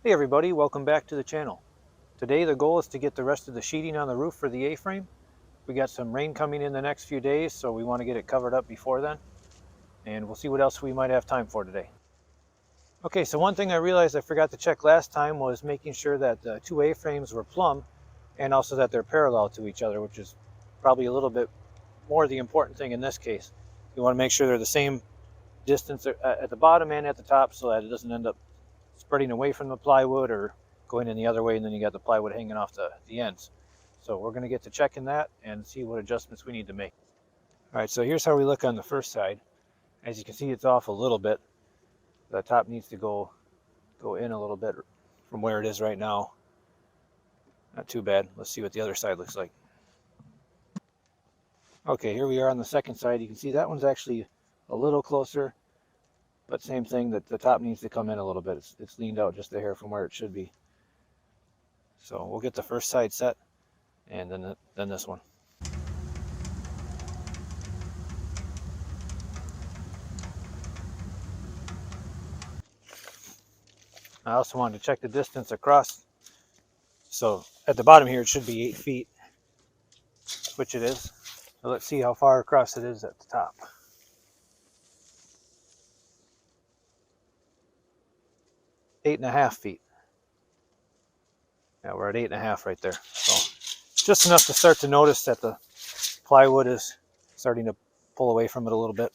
Hey everybody, welcome back to the channel. Today the goal is to get the rest of the sheeting on the roof for the A-frame. We got some rain coming in the next few days, so we want to get it covered up before then. And we'll see what else we might have time for today. Okay, so one thing I realized I forgot to check last time was making sure that the two A-frames were plumb and also that they're parallel to each other, which is probably a little bit more the important thing in this case. You want to make sure they're the same distance at the bottom and at the top so that it doesn't end up spreading away from the plywood or going in the other way, and then you got the plywood hanging off the ends. So we're going to get to checking that and see what adjustments we need to make. All right, so here's how we look on the first side. As you can see, it's off a little bit. The top needs to go in a little bit from where it is right now. Not too bad. Let's see what the other side looks like. Okay, here we are on the second side. You can see that one's actually a little closer, but same thing, that the top needs to come in a little bit. It's leaned out just a hair from where it should be. So we'll get the first side set and then this one. I also wanted to check the distance across. So at the bottom here it should be 8 feet, which it is. So let's see how far across it is at the top. 8.5 feet. Yeah, we're at 8.5 right there. So just enough to start to notice that the plywood is starting to pull away from it a little bit.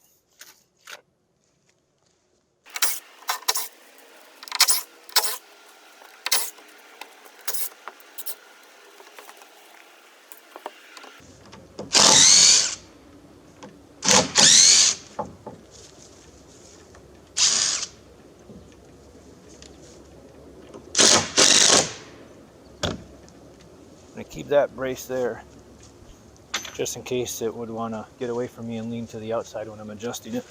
I'm going to keep that brace there just in case it would want to get away from me and lean to the outside when I'm adjusting it.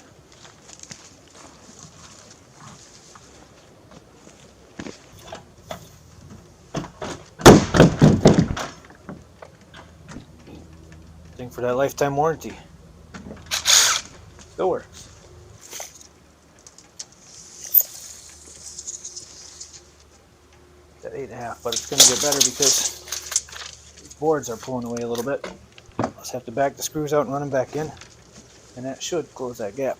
Thing for that lifetime warranty. Still works. At 8.5, but it's going to get better because these boards are pulling away a little bit. Just have to back the screws out and run them back in, and that should close that gap.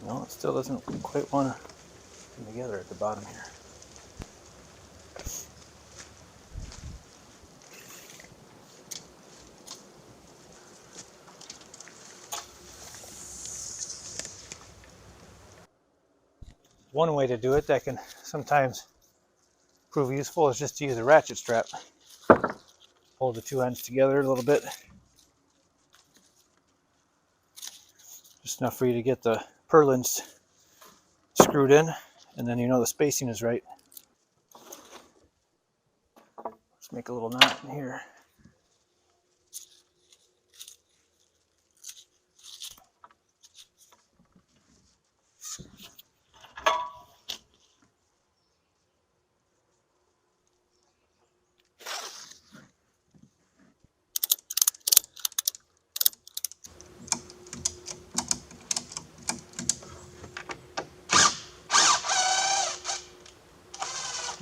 No, it still doesn't quite want to come together at the bottom here. One way to do it that can sometimes prove useful is just to use a ratchet strap. Hold the two ends together a little bit. Just enough for you to get the purlins screwed in, and then you know the spacing is right. Let's make a little knot in here.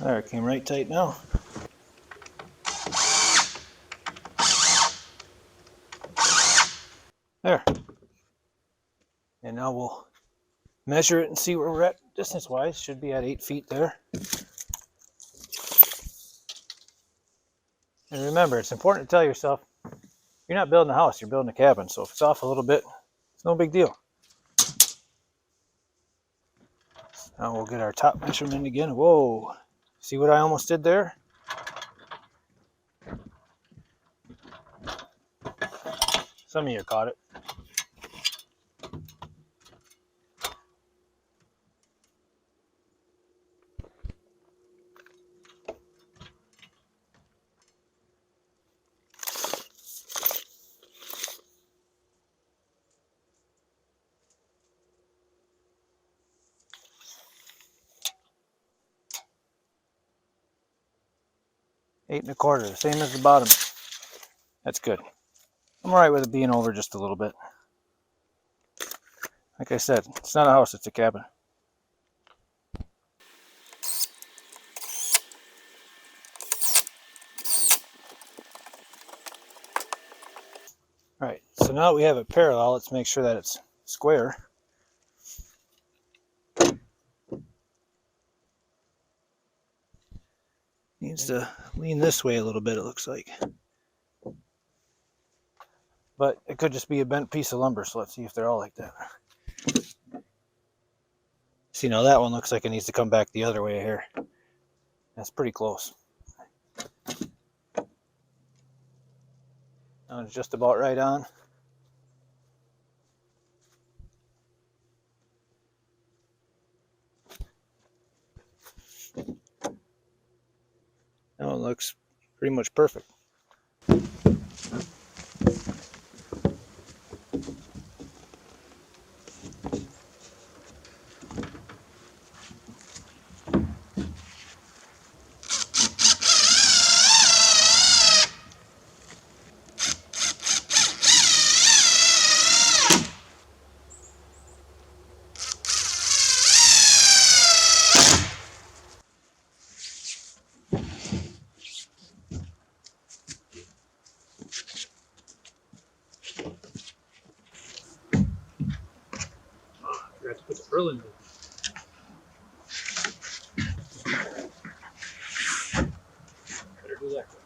There, it came right tight now. There. And now we'll measure it and see where we're at distance-wise. Should be at 8 feet there. And remember, it's important to tell yourself, you're not building a house, you're building a cabin. So if it's off a little bit, it's no big deal. Now we'll get our top measurement again. Whoa. See what I almost did there? Some of you caught it. Eight and a quarter, same as the bottom. That's good. I'm alright with it being over just a little bit. Like I said, it's not a house, it's a cabin. Alright, so now that we have it parallel, let's make sure that it's square. Needs to lean this way a little bit, it looks like. But it could just be a bent piece of lumber, so let's see if they're all like that. See, now that one looks like it needs to come back the other way here. That's pretty close. Now it's just about right on. Now it looks pretty much perfect. Forgot to put the purlins in. Better do that quick.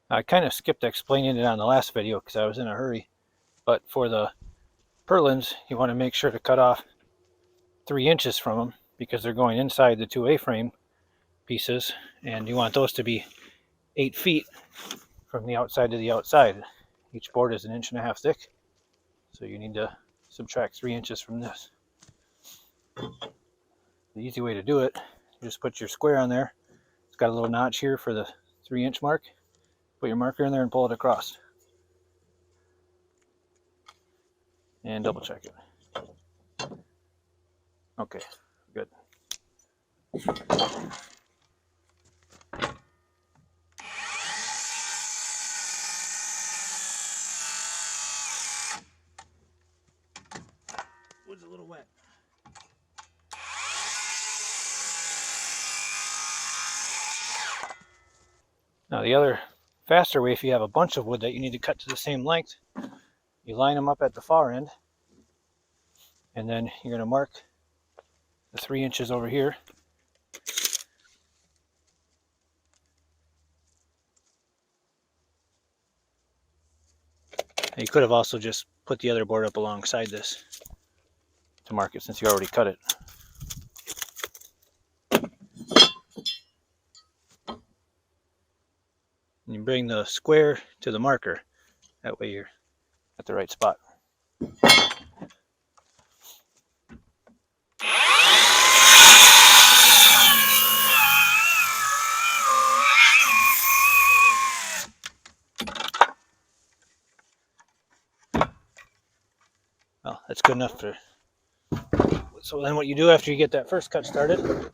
I kind of skipped explaining it on the last video because I was in a hurry. But for the purlins, you want to make sure to cut off 3 inches from them because they're going inside the two A-frame pieces, and you want those to be 8 feet from the outside to the outside. Each board is 1.5 inches thick, so you need to subtract 3 inches from this. The easy way to do it, you just put your square on there. It's got a little notch here for the 3-inch mark. Put your marker in there and pull it across. And double check it. Okay, good. Wood's a little wet. Now the other faster way, if you have a bunch of wood that you need to cut to the same length, you line them up at the far end, and then you're going to mark the 3 inches over here. And you could have also just put the other board up alongside this to mark it since you already cut it. And you bring the square to the marker. That way you're at the right spot. Well, that's good enough for... So then what you do after you get that first cut started,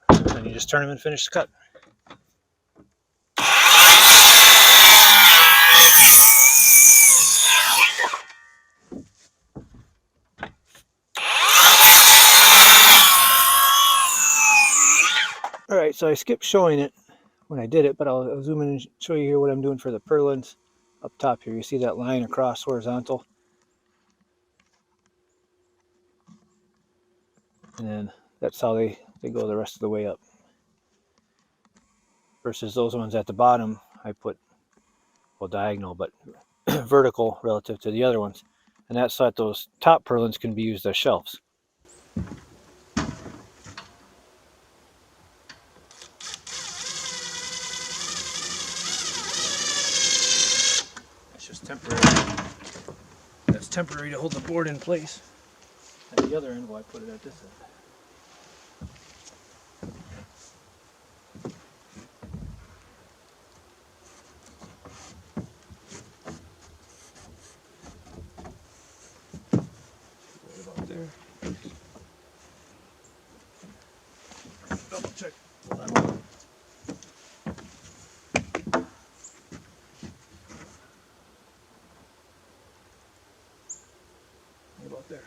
then you just turn them and finish the cut. Alright, so I skipped showing it when I did it, but I'll zoom in and show you here what I'm doing for the purlins. Up top here, you see that line across horizontal? And then that's how they go the rest of the way up. Versus those ones at the bottom, I put, well, diagonal, but vertical relative to the other ones. And that's so that those top purlins can be used as shelves. It's just temporary. temporary to hold the board in place. At the other end, well, I put it at this end. Right about there. Double check. About there.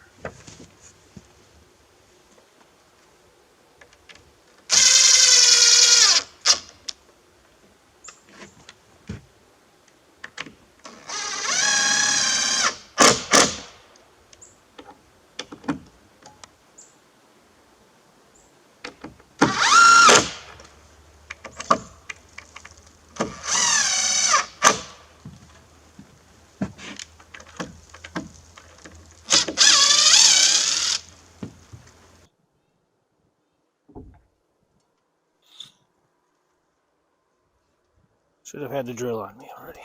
Should have had the drill on me already.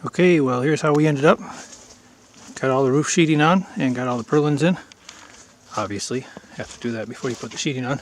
Okay, well here's how we ended up. Got all the roof sheeting on and got all the purlins in. Obviously, have to do that before you put the sheeting on.